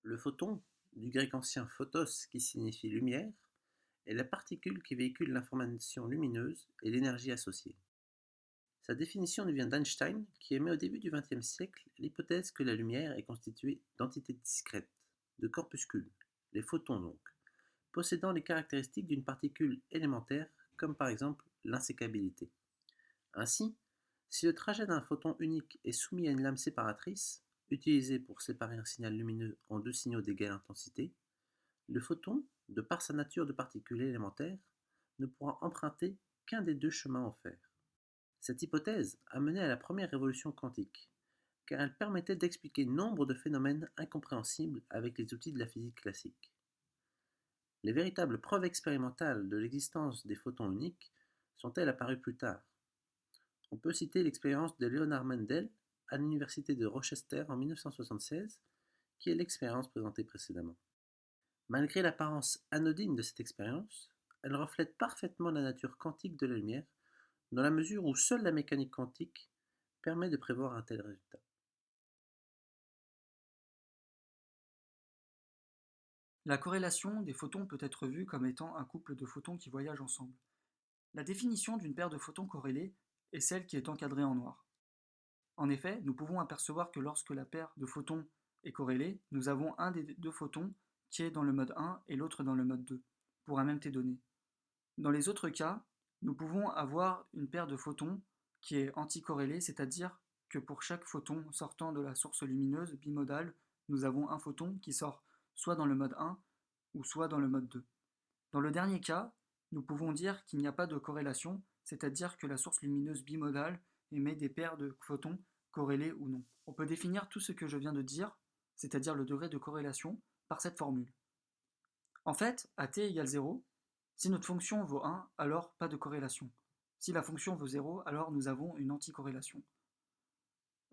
Le photon, du grec ancien photos qui signifie lumière, est la particule qui véhicule l'information lumineuse et l'énergie associée. Sa définition nous vient d'Einstein qui émet au début du XXe siècle l'hypothèse que la lumière est constituée d'entités discrètes, de corpuscules, les photons donc, possédant les caractéristiques d'une particule élémentaire comme par exemple l'insécabilité. Ainsi, si le trajet d'un photon unique est soumis à une lame séparatrice, utilisée pour séparer un signal lumineux en deux signaux d'égale intensité, le photon, de par sa nature de particule élémentaire, ne pourra emprunter qu'un des deux chemins offerts. Cette hypothèse a mené à la première révolution quantique, car elle permettait d'expliquer nombre de phénomènes incompréhensibles avec les outils de la physique classique. Les véritables preuves expérimentales de l'existence des photons uniques sont-elles apparues plus tard. On peut citer l'expérience de Leonard Mendel à l'université de Rochester en 1976, qui est l'expérience présentée précédemment. Malgré l'apparence anodine de cette expérience, elle reflète parfaitement la nature quantique de la lumière, dans la mesure où seule la mécanique quantique permet de prévoir un tel résultat. La corrélation des photons peut être vue comme étant un couple de photons qui voyagent ensemble. La définition d'une paire de photons corrélés est celle qui est encadrée en noir. En effet, nous pouvons apercevoir que lorsque la paire de photons est corrélée, nous avons un des deux photons qui est dans le mode 1 et l'autre dans le mode 2, pour un même t donné. Dans les autres cas, nous pouvons avoir une paire de photons qui est anticorrélée, c'est-à-dire que pour chaque photon sortant de la source lumineuse bimodale, nous avons un photon qui sort soit dans le mode 1 ou soit dans le mode 2. Dans le dernier cas, nous pouvons dire qu'il n'y a pas de corrélation, c'est-à-dire que la source lumineuse bimodale émet des paires de photons corrélés ou non. On peut définir tout ce que je viens de dire, c'est-à-dire le degré de corrélation, par cette formule. En fait, à t égale 0, si notre fonction vaut 1, alors pas de corrélation. Si la fonction vaut 0, alors nous avons une anticorrélation.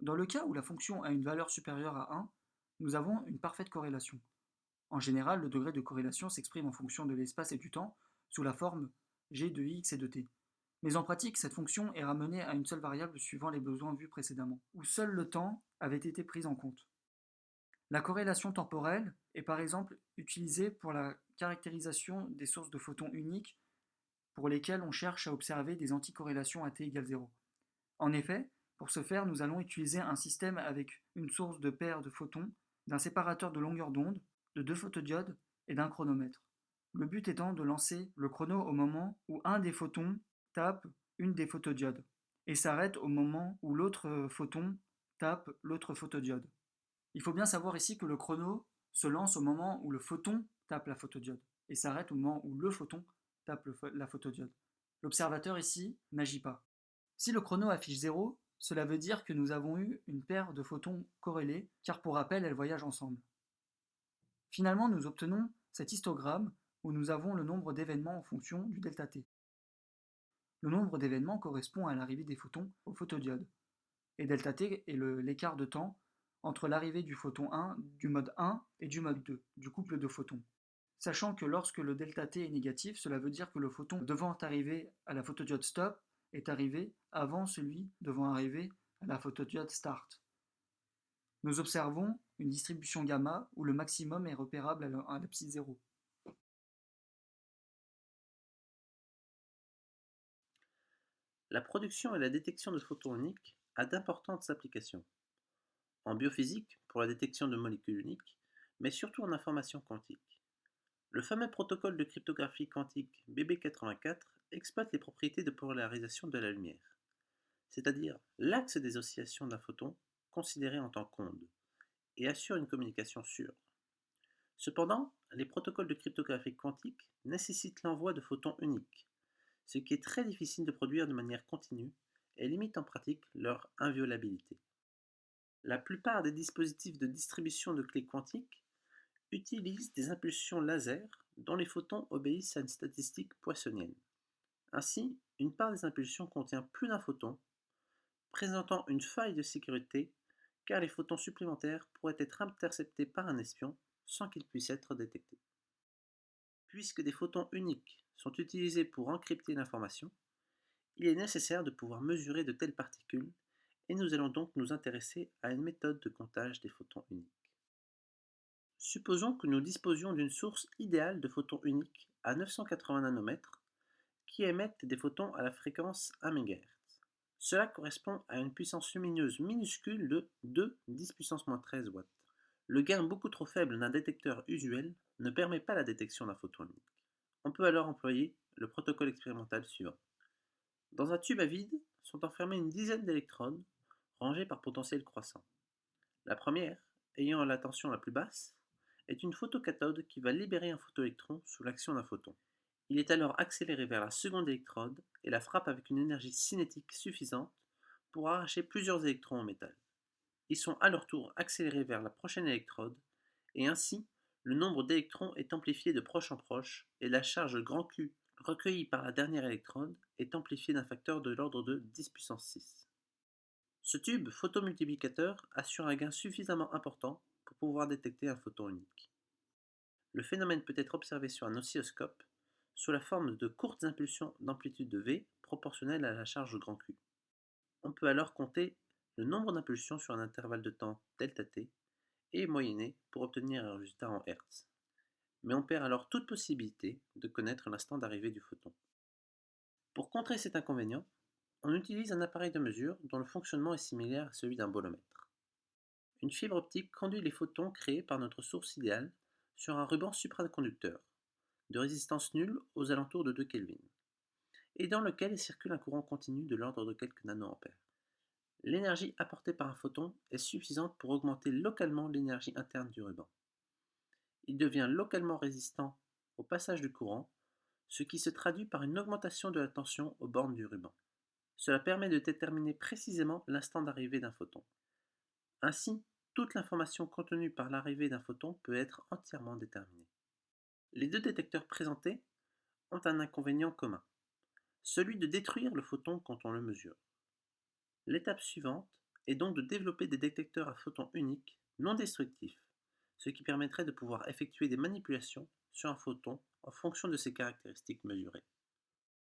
Dans le cas où la fonction a une valeur supérieure à 1, nous avons une parfaite corrélation. En général, le degré de corrélation s'exprime en fonction de l'espace et du temps, sous la forme g de x et de t. Mais en pratique, cette fonction est ramenée à une seule variable suivant les besoins vus précédemment, où seul le temps avait été pris en compte. La corrélation temporelle est par exemple utilisée pour la caractérisation des sources de photons uniques pour lesquelles on cherche à observer des anticorrélations à t égale 0. En effet, pour ce faire, nous allons utiliser un système avec une source de paire de photons, d'un séparateur de longueur d'onde, de deux photodiodes et d'un chronomètre. Le but étant de lancer le chrono au moment où un des photons tape une des photodiodes et s'arrête au moment où l'autre photon tape l'autre photodiode. Il faut bien savoir ici que le chrono se lance au moment où le photon tape la photodiode et s'arrête au moment où le photon tape la photodiode. L'observateur ici n'agit pas. Si le chrono affiche 0, cela veut dire que nous avons eu une paire de photons corrélés, car pour rappel, elles voyagent ensemble. Finalement, nous obtenons cet histogramme où nous avons le nombre d'événements en fonction du delta t. Le nombre d'événements correspond à l'arrivée des photons au photodiode, et delta t est l'écart de temps entre l'arrivée du photon 1 du mode 1 et du mode 2, du couple de photons. Sachant que lorsque le delta t est négatif, cela veut dire que le photon devant arriver à la photodiode stop est arrivé avant celui devant arriver à la photodiode start. Nous observons une distribution gamma où le maximum est repérable à l'abscisse 0. La production et la détection de photons uniques a d'importantes applications. En biophysique, pour la détection de molécules uniques, mais surtout en information quantique. Le fameux protocole de cryptographie quantique BB84 exploite les propriétés de polarisation de la lumière, c'est-à-dire l'axe des oscillations d'un photon considéré en tant qu'onde, et assure une communication sûre. Cependant, les protocoles de cryptographie quantique nécessitent l'envoi de photons uniques, ce qui est très difficile de produire de manière continue et limite en pratique leur inviolabilité. La plupart des dispositifs de distribution de clés quantiques utilisent des impulsions laser dont les photons obéissent à une statistique poissonienne. Ainsi, une part des impulsions contient plus d'un photon, présentant une faille de sécurité car les photons supplémentaires pourraient être interceptés par un espion sans qu'ils puissent être détectés. Puisque des photons uniques sont utilisés pour encrypter l'information, il est nécessaire de pouvoir mesurer de telles particules et nous allons donc nous intéresser à une méthode de comptage des photons uniques. Supposons que nous disposions d'une source idéale de photons uniques à 980 nanomètres qui émettent des photons à la fréquence 1 MHz. Cela correspond à une puissance lumineuse minuscule de 2 10 puissance -13 watts. Le gain beaucoup trop faible d'un détecteur usuel ne permet pas la détection d'un photon unique. On peut alors employer le protocole expérimental suivant. Dans un tube à vide sont enfermées une dizaine d'électrodes rangées par potentiel croissant. La première, ayant la tension la plus basse, est une photocathode qui va libérer un photoélectron sous l'action d'un photon. Il est alors accéléré vers la seconde électrode et la frappe avec une énergie cinétique suffisante pour arracher plusieurs électrons en métal. Ils sont à leur tour accélérés vers la prochaine électrode et ainsi le nombre d'électrons est amplifié de proche en proche et la charge grand Q recueillie par la dernière électrode est amplifiée d'un facteur de l'ordre de 10 puissance 6. Ce tube photomultiplicateur assure un gain suffisamment important pour pouvoir détecter un photon unique. Le phénomène peut être observé sur un oscilloscope sous la forme de courtes impulsions d'amplitude de V proportionnelles à la charge grand Q. On peut alors compter le nombre d'impulsions sur un intervalle de temps Δt et moyenner pour obtenir un résultat en Hertz. Mais on perd alors toute possibilité de connaître l'instant d'arrivée du photon. Pour contrer cet inconvénient, on utilise un appareil de mesure dont le fonctionnement est similaire à celui d'un bolomètre. Une fibre optique conduit les photons créés par notre source idéale sur un ruban supraconducteur, de résistance nulle aux alentours de 2 Kelvin, et dans lequel circule un courant continu de l'ordre de quelques nanoampères. L'énergie apportée par un photon est suffisante pour augmenter localement l'énergie interne du ruban. Il devient localement résistant au passage du courant, ce qui se traduit par une augmentation de la tension aux bornes du ruban. Cela permet de déterminer précisément l'instant d'arrivée d'un photon. Ainsi, toute l'information contenue par l'arrivée d'un photon peut être entièrement déterminée. Les deux détecteurs présentés ont un inconvénient commun, celui de détruire le photon quand on le mesure. L'étape suivante est donc de développer des détecteurs à photons uniques non destructifs, ce qui permettrait de pouvoir effectuer des manipulations sur un photon en fonction de ses caractéristiques mesurées.